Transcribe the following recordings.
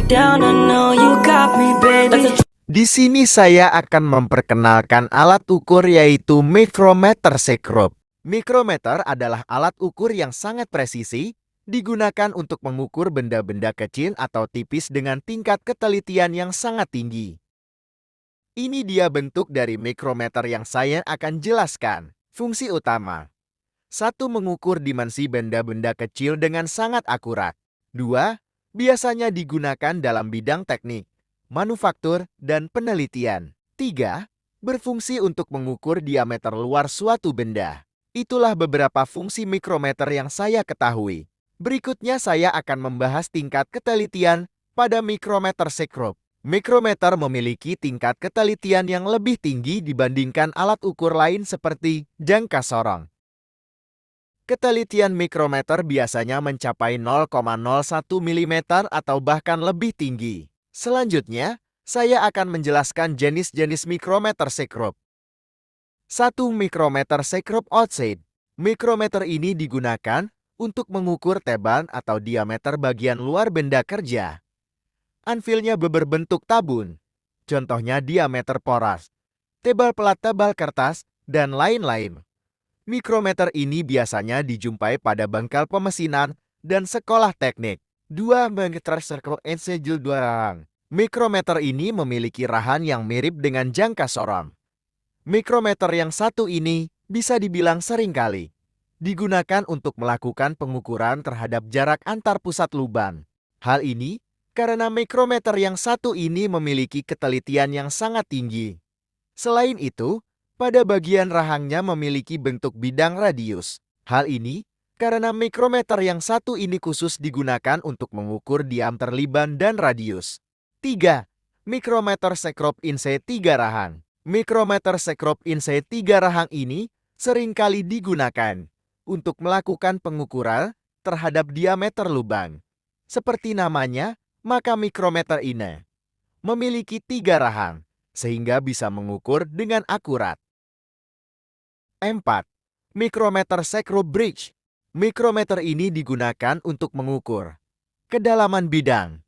down, I know you got me, baby. Di sini saya akan memperkenalkan alat ukur yaitu micrometer sekrup. Mikrometer adalah alat ukur yang sangat presisi, digunakan untuk mengukur benda-benda kecil atau tipis dengan tingkat ketelitian yang sangat tinggi. Ini dia bentuk dari mikrometer yang saya akan jelaskan. Fungsi utama. 1. Mengukur dimensi benda-benda kecil dengan sangat akurat. 2. Biasanya digunakan dalam bidang teknik, manufaktur, dan penelitian. 3. Berfungsi untuk mengukur diameter luar suatu benda. Itulah beberapa fungsi mikrometer yang saya ketahui. Berikutnya saya akan membahas tingkat ketelitian pada mikrometer sekrup. Mikrometer memiliki tingkat ketelitian yang lebih tinggi dibandingkan alat ukur lain seperti jangka sorong. Ketelitian mikrometer biasanya mencapai 0,01 mm atau bahkan lebih tinggi. Selanjutnya, saya akan menjelaskan jenis-jenis mikrometer sekrup. 1. Mikrometer sekrup outside. Mikrometer ini digunakan untuk mengukur tebal atau diameter bagian luar benda kerja. Anvilnya berbentuk tabun, contohnya diameter poros, tebal pelat tebal kertas, dan lain-lain. Mikrometer ini biasanya dijumpai pada bengkel pemesinan dan sekolah teknik. 2. Mikrometer sekrup outside dua. Mikrometer ini memiliki rahan yang mirip dengan jangka sorong. Mikrometer yang satu ini bisa dibilang seringkali digunakan untuk melakukan pengukuran terhadap jarak antar pusat lubang. Hal ini karena mikrometer yang satu ini memiliki ketelitian yang sangat tinggi. Selain itu, pada bagian rahangnya memiliki bentuk bidang radius. Hal ini karena mikrometer yang satu ini khusus digunakan untuk mengukur diameter liban dan radius. 3. Mikrometer sekrup inside 3 rahang. Mikrometer sekrup inside 3 rahang ini seringkali digunakan untuk melakukan pengukuran terhadap diameter lubang. Seperti namanya, maka mikrometer ini memiliki 3 rahang, sehingga bisa mengukur dengan akurat. 4. Mikrometer sekrup bridge. Mikrometer ini digunakan untuk mengukur kedalaman bidang,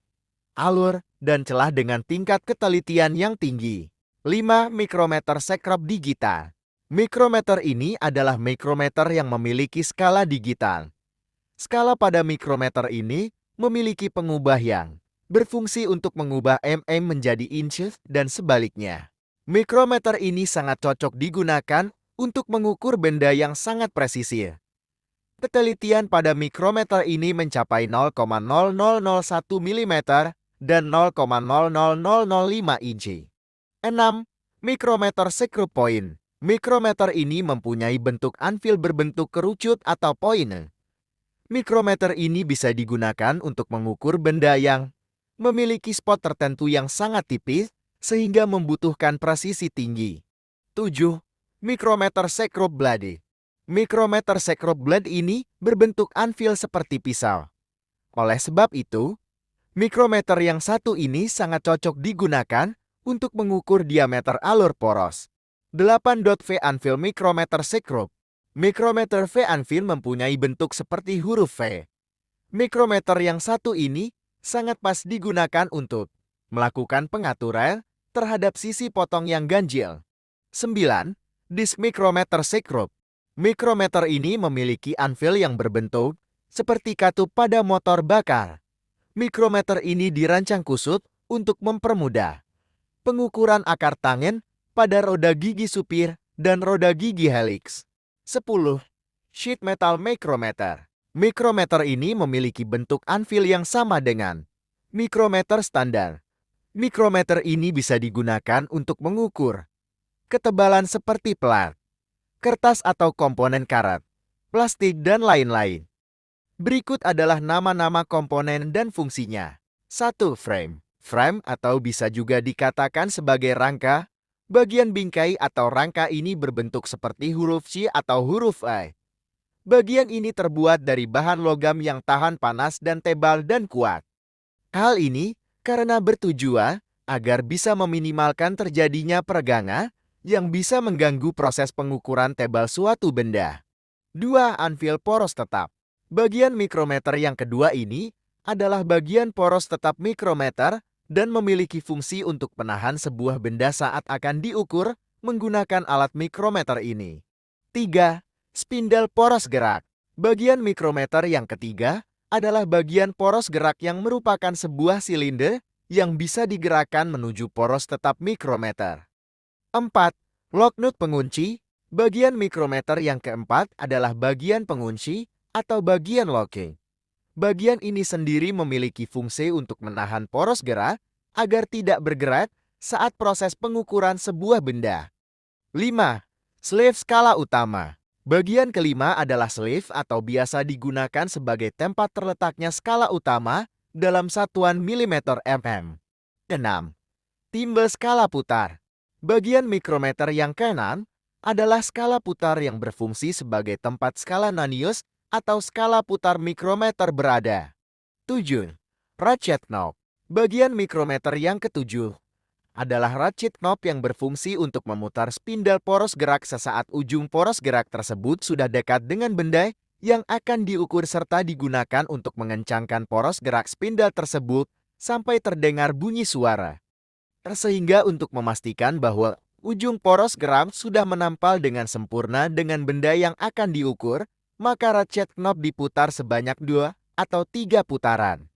alur, dan celah dengan tingkat ketelitian yang tinggi. 5. Mikrometer sekrup digital. Mikrometer ini adalah mikrometer yang memiliki skala digital. Skala pada mikrometer ini memiliki pengubah yang berfungsi untuk mengubah mm menjadi inches dan sebaliknya. Mikrometer ini sangat cocok digunakan untuk mengukur benda yang sangat presisi. Ketelitian pada mikrometer ini mencapai 0,0001 mm dan 0,00005 inci. 6. Mikrometer sekrup point. Mikrometer ini mempunyai bentuk anvil berbentuk kerucut atau point. Mikrometer ini bisa digunakan untuk mengukur benda yang memiliki spot tertentu yang sangat tipis sehingga membutuhkan presisi tinggi. 7. Mikrometer sekrup blade. Mikrometer sekrup blade ini berbentuk anvil seperti pisau. Oleh sebab itu, mikrometer yang satu ini sangat cocok digunakan untuk mengukur diameter alur poros. 8. V anvil mikrometer sekrup. Mikrometer V anvil mempunyai bentuk seperti huruf V. Mikrometer yang satu ini sangat pas digunakan untuk melakukan pengaturan terhadap sisi potong yang ganjil. 9. Disk mikrometer sekrup. Mikrometer ini memiliki anvil yang berbentuk seperti katup pada motor bakar. Mikrometer ini dirancang khusus untuk mempermudah pengukuran akar tangen pada roda gigi supir dan roda gigi helix. 10. Sheet metal micrometer. Mikrometer ini memiliki bentuk anvil yang sama dengan mikrometer standar. Mikrometer ini bisa digunakan untuk mengukur ketebalan seperti pelat, kertas atau komponen karet, plastik, dan lain-lain. Berikut adalah nama-nama komponen dan fungsinya. 1. Frame. Frame atau bisa juga dikatakan sebagai rangka. Bagian bingkai atau rangka ini berbentuk seperti huruf C atau huruf I. Bagian ini terbuat dari bahan logam yang tahan panas dan tebal dan kuat. Hal ini karena bertujuan agar bisa meminimalkan terjadinya peregangan yang bisa mengganggu proses pengukuran tebal suatu benda. 2. Anvil poros tetap. Bagian mikrometer yang kedua ini adalah bagian poros tetap mikrometer dan memiliki fungsi untuk menahan sebuah benda saat akan diukur menggunakan alat mikrometer ini. 3. Spindel poros gerak. Bagian mikrometer yang ketiga adalah bagian poros gerak yang merupakan sebuah silinder yang bisa digerakkan menuju poros tetap mikrometer. 4. Lock nut pengunci. Bagian mikrometer yang keempat adalah bagian pengunci atau bagian locking. Bagian ini sendiri memiliki fungsi untuk menahan poros gerak agar tidak bergerak saat proses pengukuran sebuah benda. 5. Sleeve skala utama. Bagian kelima adalah sleeve atau biasa digunakan sebagai tempat terletaknya skala utama dalam satuan milimeter mm. 6. Timbel skala putar. Bagian mikrometer yang kanan adalah skala putar yang berfungsi sebagai tempat skala Nanius atau skala putar mikrometer berada. 7. Ratchet knob. Bagian mikrometer yang ketujuh adalah ratchet knob yang berfungsi untuk memutar spindel poros gerak sesaat ujung poros gerak tersebut sudah dekat dengan benda yang akan diukur serta digunakan untuk mengencangkan poros gerak spindel tersebut sampai terdengar bunyi suara. Sehingga untuk memastikan bahwa ujung poros gerak sudah menampal dengan sempurna dengan benda yang akan diukur, maka ratchet knob diputar sebanyak 2 atau 3 putaran.